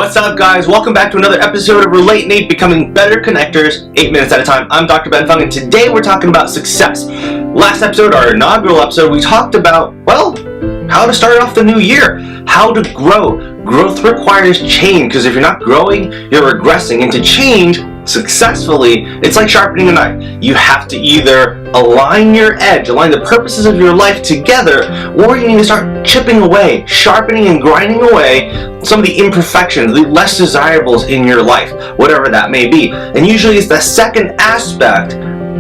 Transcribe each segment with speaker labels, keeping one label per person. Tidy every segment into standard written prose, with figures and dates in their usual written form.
Speaker 1: What's up, guys? Welcome back to another episode of Relate Nate, Becoming Better Connectors, 8 minutes at a time. I'm Dr. Ben Fung, and today we're talking about success. Last episode, our inaugural episode, we talked about, well, how to start off the new year, how to grow. Growth requires change, because if you're not growing, you're regressing. And to change successfully, it's like sharpening a knife. You have to either align your edge, align the purposes of your life together, or you need to start chipping away, sharpening and grinding away some of the imperfections, the less desirables in your life, whatever that may be. And usually it's the second aspect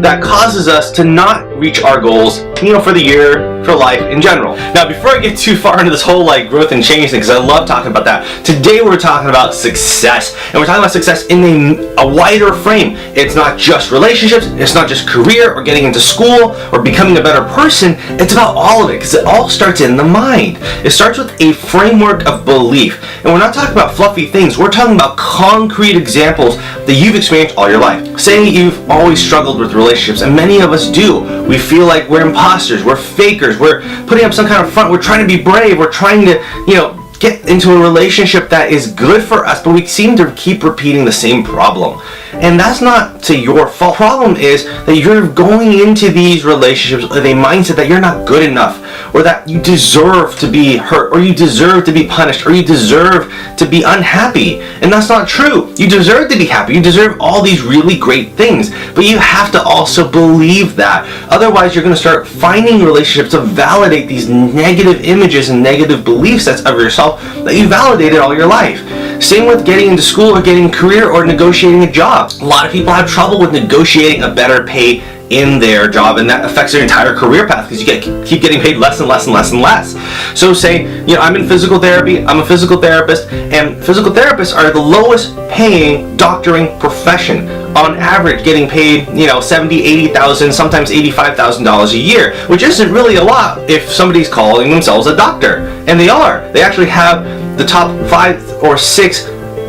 Speaker 1: that causes us to not reach our goals, for the year, for life in general. Now, before I get too far into this whole growth and change thing, because I love talking about that, today we're talking about success. And we're talking about success in a wider frame. It's not just relationships, it's not just career or getting into school or becoming a better person. It's about all of it, because it all starts in the mind. It starts with a framework of belief. And we're not talking about fluffy things, we're talking about concrete examples that you've experienced all your life. Say you've always struggled with relationships, and many of us do. We feel like we're imposters, we're fakers, we're putting up some kind of front, we're trying to be brave, we're trying to, get into a relationship that is good for us, but we seem to keep repeating the same problem. And that's not to your fault. The problem is that you're going into these relationships with a mindset that you're not good enough, or that you deserve to be hurt, or you deserve to be punished, or you deserve to be unhappy. And that's not true. You deserve to be happy. You deserve all these really great things, but you have to also believe that. Otherwise, you're going to start finding relationships to validate these negative images and negative belief sets of yourself that you validated all your life. Same with getting into school or getting a career or negotiating a job. A lot of people have trouble with negotiating a better pay in their job, and that affects their entire career path because you keep getting paid less and less and less and less. So say, I'm in physical therapy, I'm a physical therapist, and physical therapists are the lowest paying doctoring profession. On average, getting paid, $70,000, $80,000, sometimes $85,000 a year, which isn't really a lot if somebody's calling themselves a doctor. And they are. They actually have the top 5 or 6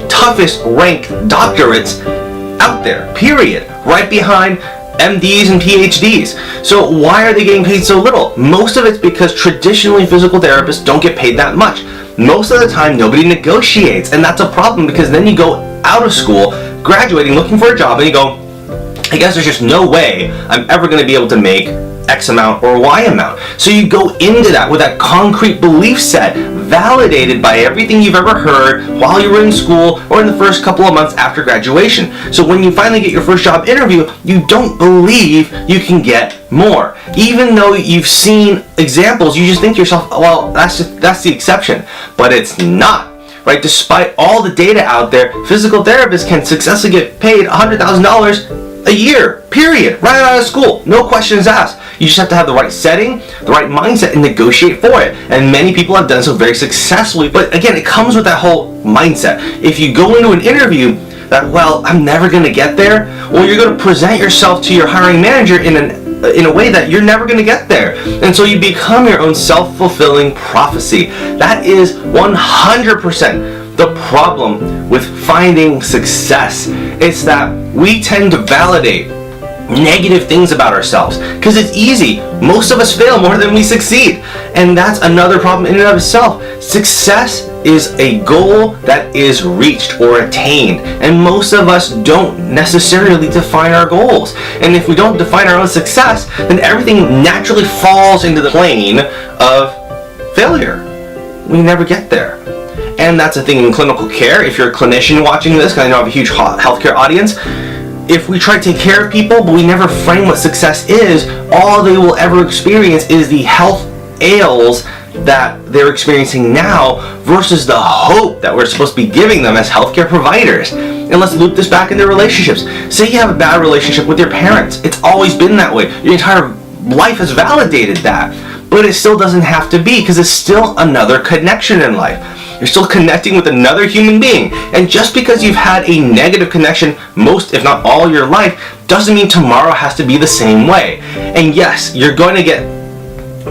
Speaker 1: toughest ranked doctorates out there, period. Right behind MDs and PhDs. So why are they getting paid so little? Most of it's because traditionally physical therapists don't get paid that much. Most of the time nobody negotiates, and that's a problem, because then you go out of school, graduating, looking for a job, and you go, I guess there's just no way I'm ever going to be able to make X amount or Y amount. So you go into that with that concrete belief set, validated by everything you've ever heard while you were in school or in the first couple of months after graduation. So when you finally get your first job interview, you don't believe you can get more. Even though you've seen examples, you just think to yourself, well, that's the exception. But it's not. Right? Despite all the data out there, physical therapists can successfully get paid $100,000 a year, period, right out of school. No questions asked. You just have to have the right setting, the right mindset, and negotiate for it. And many people have done so very successfully. But again, it comes with that whole mindset. If you go into an interview that, well, I'm never going to get there, well, you're going to present yourself to your hiring manager in a way that you're never going to get there. And so you become your own self-fulfilling prophecy. That is 100% the problem with finding success. It's that we tend to validate negative things about ourselves because it's easy. Most of us fail more than we succeed, and that's another problem in and of itself. Success is a goal that is reached or attained, and most of us don't necessarily define our goals. And if we don't define our own success, then everything naturally falls into the plane of failure. We never get there. And that's a thing in clinical care. If you're a clinician watching this, because I know I have a huge healthcare audience, if we try to take care of people, but we never frame what success is, all they will ever experience is the health ails that they're experiencing now versus the hope that we're supposed to be giving them as healthcare providers. And let's loop this back into relationships. Say you have a bad relationship with your parents. It's always been that way. Your entire life has validated that. But it still doesn't have to be, because it's still another connection in life. You're still connecting with another human being. And just because you've had a negative connection most, if not all your life, doesn't mean tomorrow has to be the same way. And yes, you're going to get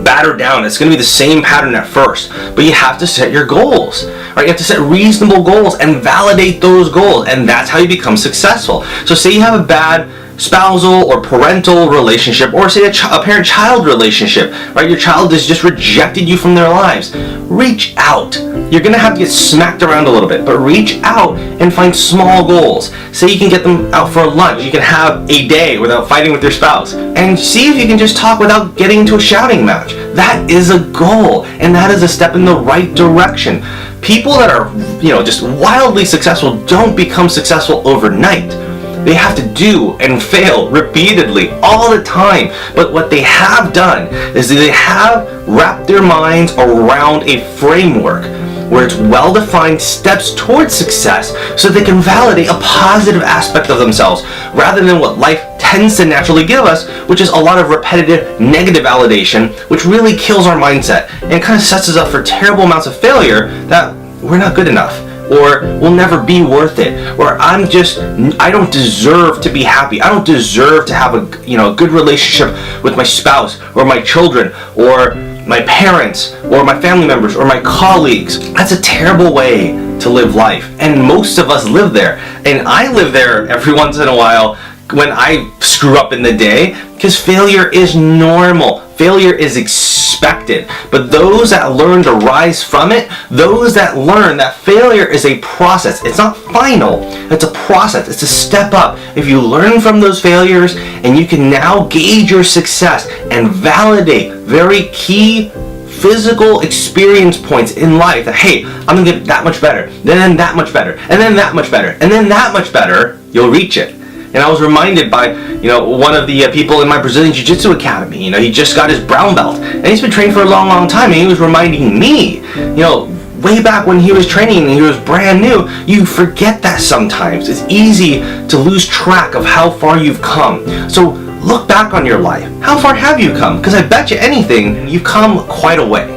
Speaker 1: battered down. It's going to be the same pattern at first. But you have to set your goals. Right? You have to set reasonable goals and validate those goals. And that's how you become successful. So say you have a bad spousal or parental relationship, or say a parent-child relationship, right? Your child has just rejected you from their lives. Reach out. You're gonna have to get smacked around a little bit, but reach out and find small goals. Say you can get them out for lunch. You can have a day without fighting with your spouse, and see if you can just talk without getting into a shouting match. That is a goal, and that is a step in the right direction. People that are, just wildly successful don't become successful overnight. They have to do and fail repeatedly all the time. But what they have done is they have wrapped their minds around a framework where it's well-defined steps towards success so they can validate a positive aspect of themselves rather than what life tends to naturally give us, which is a lot of repetitive negative validation, which really kills our mindset and kind of sets us up for terrible amounts of failure that we're not good enough, or will never be worth it, or I don't deserve to be happy. I don't deserve to have a good relationship with my spouse or my children or my parents or my family members or my colleagues. That's a terrible way to live life, and most of us live there. And I live there every once in a while when I screw up in the day, because failure is normal. Failure is expected. But those that learn to rise from it, those that learn that failure is a process. It's not final. It's a process. It's a step up. If you learn from those failures and you can now gauge your success and validate very key physical experience points in life that, hey, I'm going to get that much better, then that much better, and then that much better, and then that much better, you'll reach it. And I was reminded by, one of the people in my Brazilian Jiu-Jitsu Academy. He just got his brown belt, and he's been training for a long, long time, and he was reminding me, way back when he was training and he was brand new, you forget that sometimes. It's easy to lose track of how far you've come. So look back on your life. How far have you come? Because I bet you anything, you've come quite a way.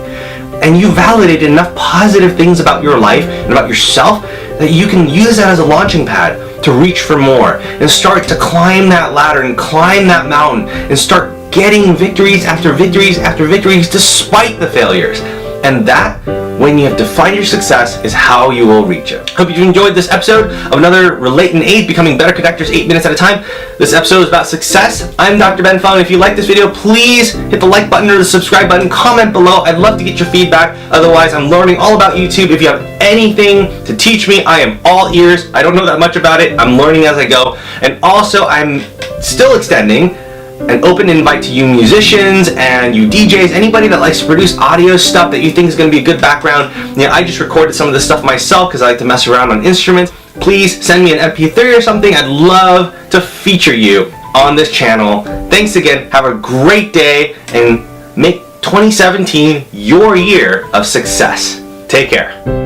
Speaker 1: And you validated enough positive things about your life and about yourself that you can use that as a launching pad to reach for more and start to climb that ladder and climb that mountain and start getting victories after victories after victories despite the failures. And that, when you have defined your success, is how you will reach it. Hope you enjoyed this episode of another Relate in 8, Becoming Better Connectors 8 minutes at a time. This episode is about success. I'm Dr. Ben Fung. If you like this video, please hit the like button or the subscribe button. Comment below. I'd love to get your feedback. Otherwise, I'm learning all about YouTube. If you have anything to teach me, I am all ears. I don't know that much about it. I'm learning as I go. And also, I'm still extending an open invite to you musicians and you DJs, anybody that likes to produce audio stuff that you think is going to be a good background. I just recorded some of this stuff myself because I like to mess around on instruments. Please send me an MP3 or something. I'd love to feature you on this channel. Thanks again. Have a great day and make 2017 your year of success. Take care.